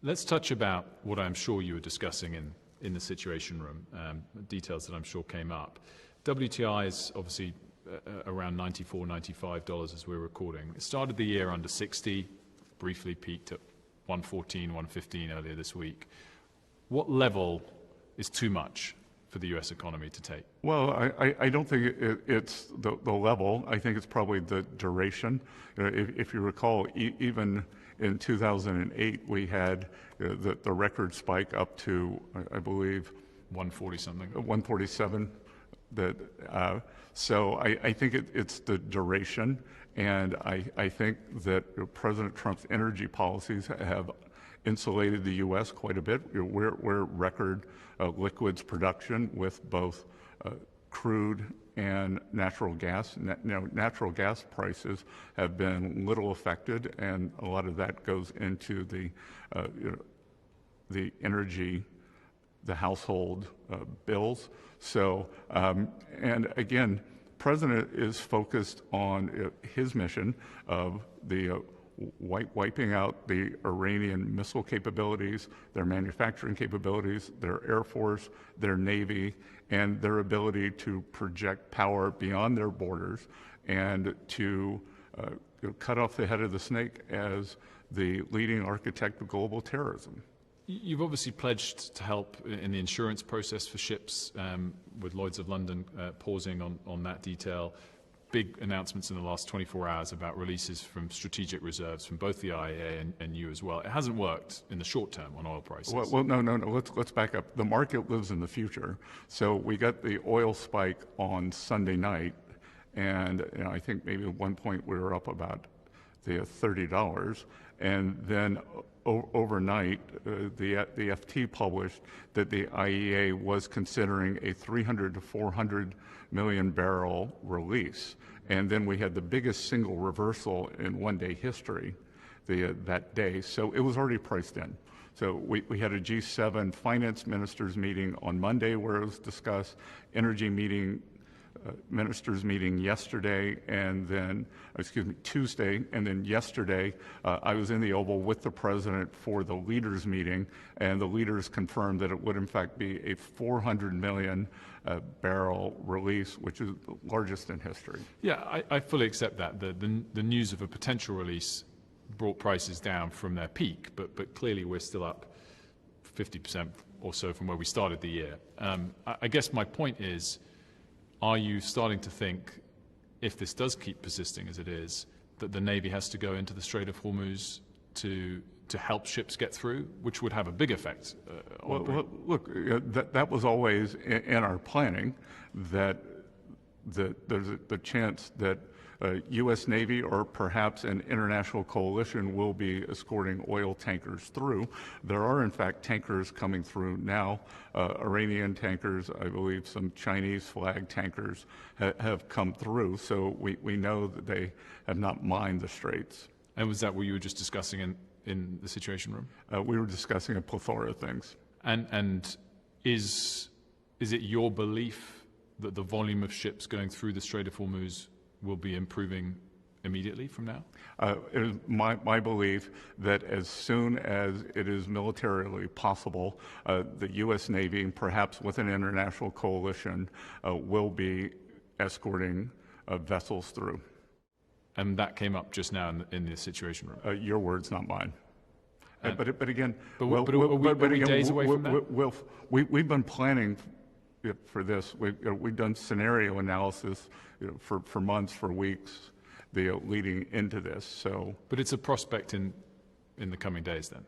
Let's touch about what I'm sure you were discussing in the Situation Room, details that I'm sure came up. WTI is obviously around $94, $95 as we're recording. It started the year under 60, briefly peaked at 114, 115 earlier this week. What level is too much for the U.S. economy to take? Well, I don't think it's the level. I think it's probably the duration. If you recall, even in 2008, we had the record spike up to, I believe, 140 something. 147. So I think it's the duration, and I think that President Trump's energy policies have insulated the U.S. quite a bit. We're record liquids production with both crude and natural gas. Natural gas prices have been little affected, and a lot of that goes into the energy, the household bills. So, and again, President is focused on his mission of the wiping out the Iranian missile capabilities, their manufacturing capabilities, their Air Force, their Navy, and their ability to project power beyond their borders and to cut off the head of the snake as the leading architect of global terrorism. You've obviously pledged to help in the insurance process for ships, with Lloyd's of London pausing on that detail. Big announcements in the last 24 hours about releases from strategic reserves from both the IEA and you as well. It hasn't worked in the short term on oil prices. Well, no. Let's back up. The market lives in the future. So we got the oil spike on Sunday night, and I think maybe at one point we were up about the $30, and then overnight, the FT published that the IEA was considering a 300 to 400 million barrel release. And then we had the biggest single reversal in one-day history that day. So it was already priced in. So we had a G7 finance ministers meeting on Monday where it was discussed, energy meeting, ministers meeting yesterday, and then, Tuesday, and then yesterday, I was in the Oval with the president for the leaders meeting, and the leaders confirmed that it would in fact be a 400 million barrel release, which is the largest in history. Yeah, I fully accept that. The news of a potential release brought prices down from their peak, but clearly we're still up 50% or so from where we started the year. I guess my point is, are you starting to think, if this does keep persisting as it is, that the Navy has to go into the Strait of Hormuz to help ships get through, which would have a big effect? Well, look, that was always in our planning, that there's the chance that U.S. Navy or perhaps an international coalition will be escorting oil tankers through. There are, in fact, tankers coming through now. Iranian tankers, I believe some Chinese flag tankers have come through. So we know that they have not mined the straits. And was that what you were just discussing in the Situation Room? We were discussing a plethora of things. And is it your belief that the volume of ships going through the Strait of Hormuz will be improving immediately from now? It is my belief that as soon as it is militarily possible, the U.S. Navy, perhaps with an international coalition, will be escorting vessels through. And that came up just now in the Situation Room? Your words, not mine. But again, are we days away from that? We've been planning for this. We've done scenario analysis for months, for weeks, leading into this. So, but it's a prospect in the coming days, then.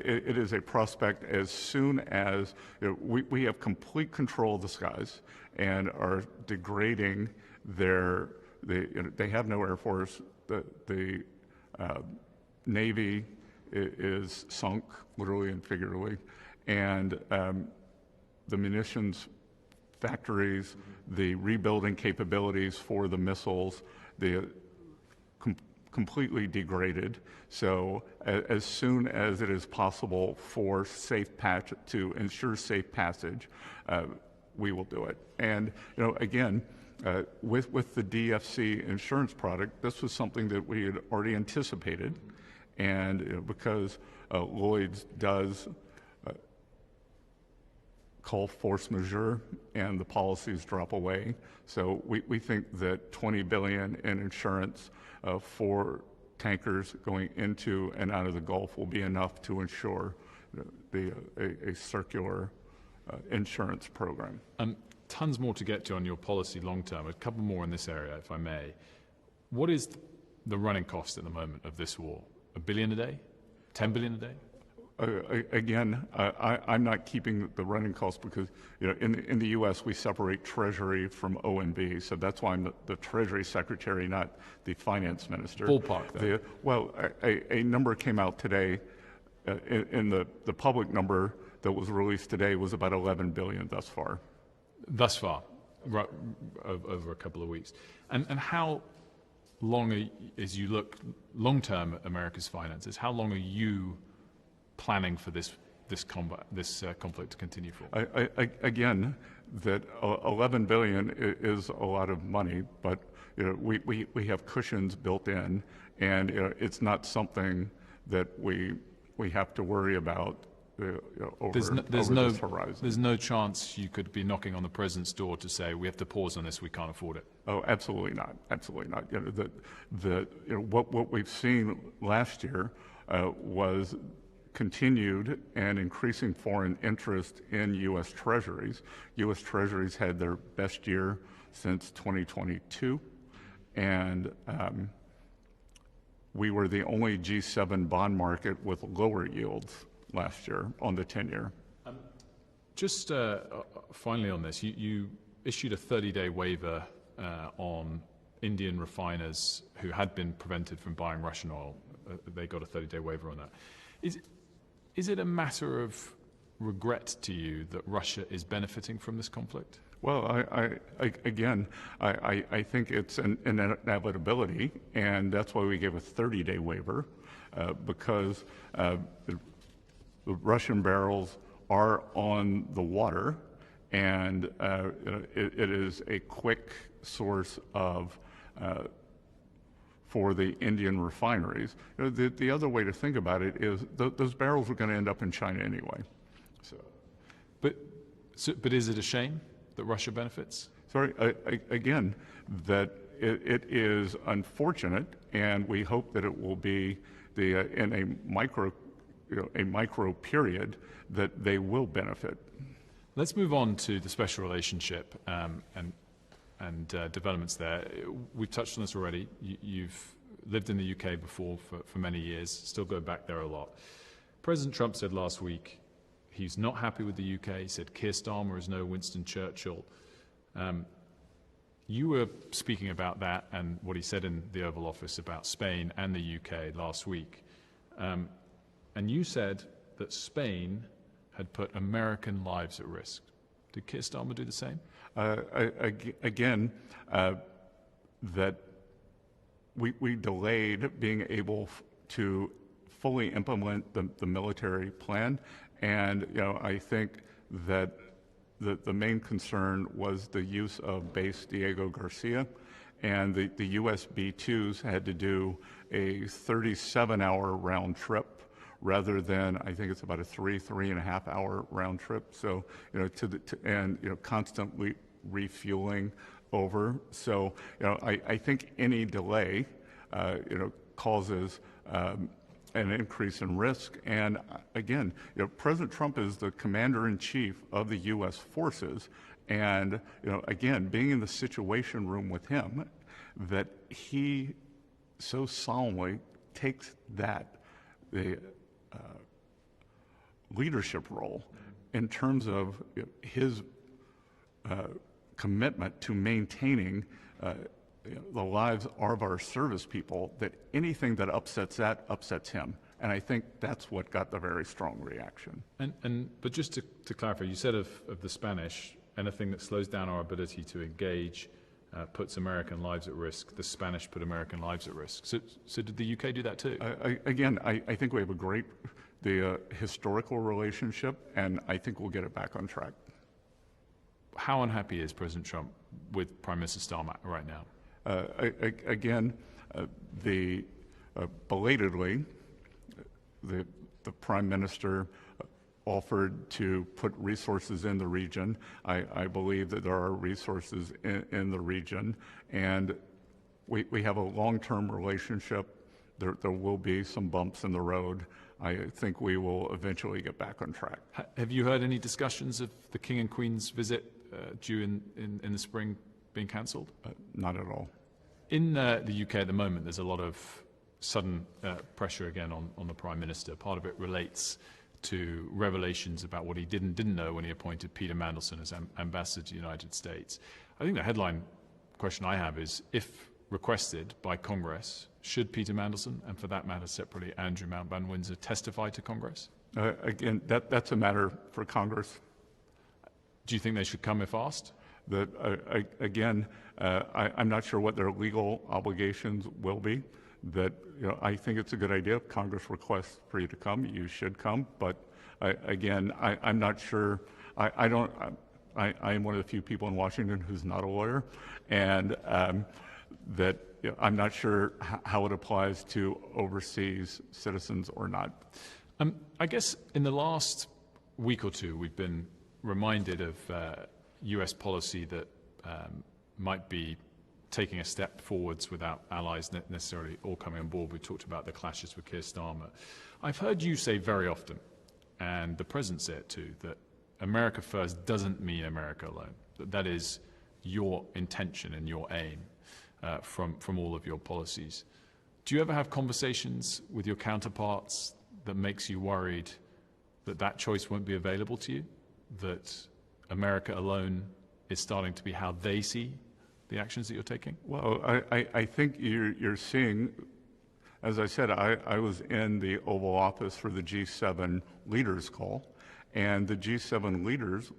It is a prospect as soon as we have complete control of the skies and are degrading they have no Air Force. The Navy is sunk, literally and figuratively, and the munitions factories, the rebuilding capabilities for the missiles, completely degraded. So as soon as it is possible for to ensure safe passage, we will do it. And again, with the DFC insurance product, this was something that we had already anticipated, and because Lloyd's does call force majeure and the policies drop away. So we think that $20 billion in insurance for tankers going into and out of the Gulf will be enough to ensure a circular insurance program. Tons more to get to on your policy long term. A couple more in this area, if I may. What is the running cost at the moment of this war? $1 billion a day? $10 billion a day? Again, I'm not keeping the running costs because in the U.S. we separate Treasury from O&B, so that's why I'm the Treasury Secretary, not the Finance Minister. Ballpark, though. Well, a number came out today. In the public number that was released today was about $11 billion thus far. Thus far, right, over a couple of weeks. And how long, as you look long-term at America's finances, how long are you planning for this conflict to continue for? Again, that $11 billion is a lot of money, but we have cushions built in, and it's not something that we have to worry about over this horizon. There's no chance you could be knocking on the president's door to say we have to pause on this, we can't afford it. Oh, absolutely not. Absolutely not. What we've seen last year was continued and increasing foreign interest in U.S. Treasuries. U.S. Treasuries had their best year since 2022, and we were the only G7 bond market with lower yields last year on the 10-year. Just finally on this, you issued a 30-day waiver on Indian refiners who had been prevented from buying Russian oil. They got a 30-day waiver on that. Is it a matter of regret to you that Russia is benefiting from this conflict? Well, I think it's an inevitability, and that's why we gave a 30-day waiver, because the Russian barrels are on the water, and it is a quick source of for the Indian refineries. The other way to think about it is those barrels are going to end up in China anyway. But is it a shame that Russia benefits? Sorry, again, that it is unfortunate, and we hope that it will be in a micro period that they will benefit. Let's move on to the special relationship and developments there. We've touched on this already. You've lived in the UK before for many years, still go back there a lot. President Trump said last week he's not happy with the UK. He said Keir Starmer is no Winston Churchill. You were speaking about that and what he said in the Oval Office about Spain and the UK last week. And you said that Spain had put American lives at risk. Did Keir Starmer do the same? Again, that we delayed being able to fully implement the military plan, and I think that the main concern was the use of base Diego Garcia, and the US B-2s had to do a 37-hour round trip rather than, I think it's about a 3.5 hour round trip. So, constantly refueling over. So, I think any delay, causes an increase in risk. And again, President Trump is the commander-in-chief of the U.S. forces. And, again, being in the Situation Room with him, that he so solemnly takes the leadership role in terms of his commitment to maintaining the lives of our service people, that anything that upsets him. And I think that's what got the very strong reaction. But just to clarify, you said of the Spanish, anything that slows down our ability to engage puts American lives at risk. The Spanish put American lives at risk. So did the UK do that too? I think we have a great historical relationship, and I think we'll get it back on track. How unhappy is President Trump with Prime Minister Starmer right now? Belatedly, the the Prime Minister offered to put resources in the region. I believe that there are resources in the region, and we have a long-term relationship. There will be some bumps in the road. I think we will eventually get back on track. Have you heard any discussions of the King and Queen's visit due in the spring being cancelled? Not at all. In the UK at the moment, there's a lot of sudden pressure again on the Prime Minister. Part of it relates to revelations about what he didn't know when he appointed Peter Mandelson as ambassador to the United States. I think the headline question I have is, if requested by Congress, should Peter Mandelson, and for that matter separately Andrew Mount Van Windsor, testify to Congress? Again, that's a matter for Congress. Do you think they should come if asked? I'm not sure what their legal obligations will be. I think it's a good idea. If Congress requests for you to come, you should come. But I'm not sure. I am one of the few people in Washington who's not a lawyer, and I'm not sure how it applies to overseas citizens or not. I guess in the last week or two, we've been reminded of U.S. policy that might be taking a step forwards without allies necessarily all coming on board. We talked about the clashes with Keir Starmer. I've heard you say very often, and the President said it too, that America first doesn't mean America alone. That is your intention and your aim from all of your policies. Do you ever have conversations with your counterparts that makes you worried that that choice won't be available to you, that America alone is starting to be how they see the actions that you're taking? Well, I think you're seeing, as I said, I was in the Oval Office for the G7 leaders call, and the G7 leaders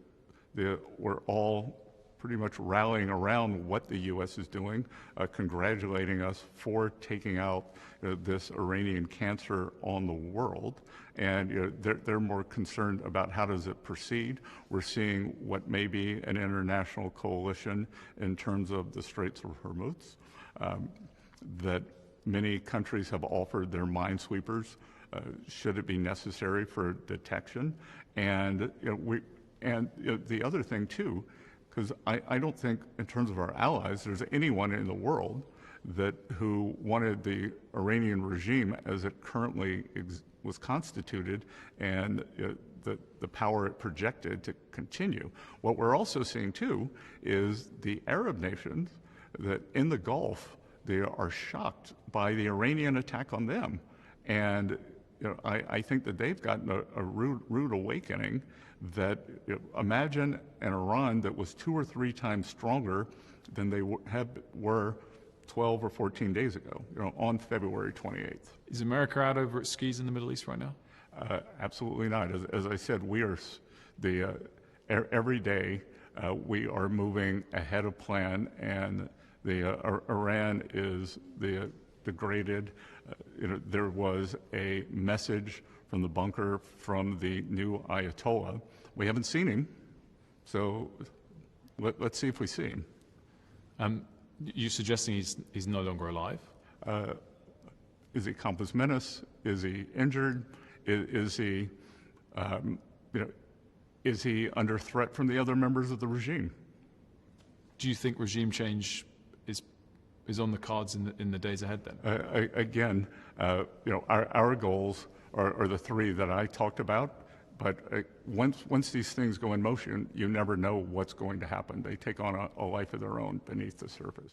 were all pretty much rallying around what the U.S. is doing, congratulating us for taking out this Iranian cancer on the world. And they're more concerned about how does it proceed. We're seeing what may be an international coalition in terms of the Straits of Hormuz, that many countries have offered their minesweepers, should it be necessary for detection. And the other thing too, because I don't think in terms of our allies there's anyone in the world who wanted the Iranian regime as it currently was constituted and the power it projected to continue. What we're also seeing too is the Arab nations that in the Gulf, they are shocked by the Iranian attack on them. And I think that they've gotten a rude awakening that imagine an Iran that was 2 or 3 times stronger than they were 12 or 14 days ago, on February 28th. Is America out over its skis in the Middle East right now? Absolutely not. As I said, we are every day we are moving ahead of plan, and Iran is degraded. There was a message from the bunker from the new Ayatollah. We haven't seen him, so let's see if we see him. You suggesting he's no longer alive? Is he compos mentis? Is he injured? Is he under threat from the other members of the regime? Do you think regime change is on the cards in the days ahead then? Again, our goals are the 3 that I talked about. But once these things go in motion, you never know what's going to happen. They take on a life of their own beneath the surface.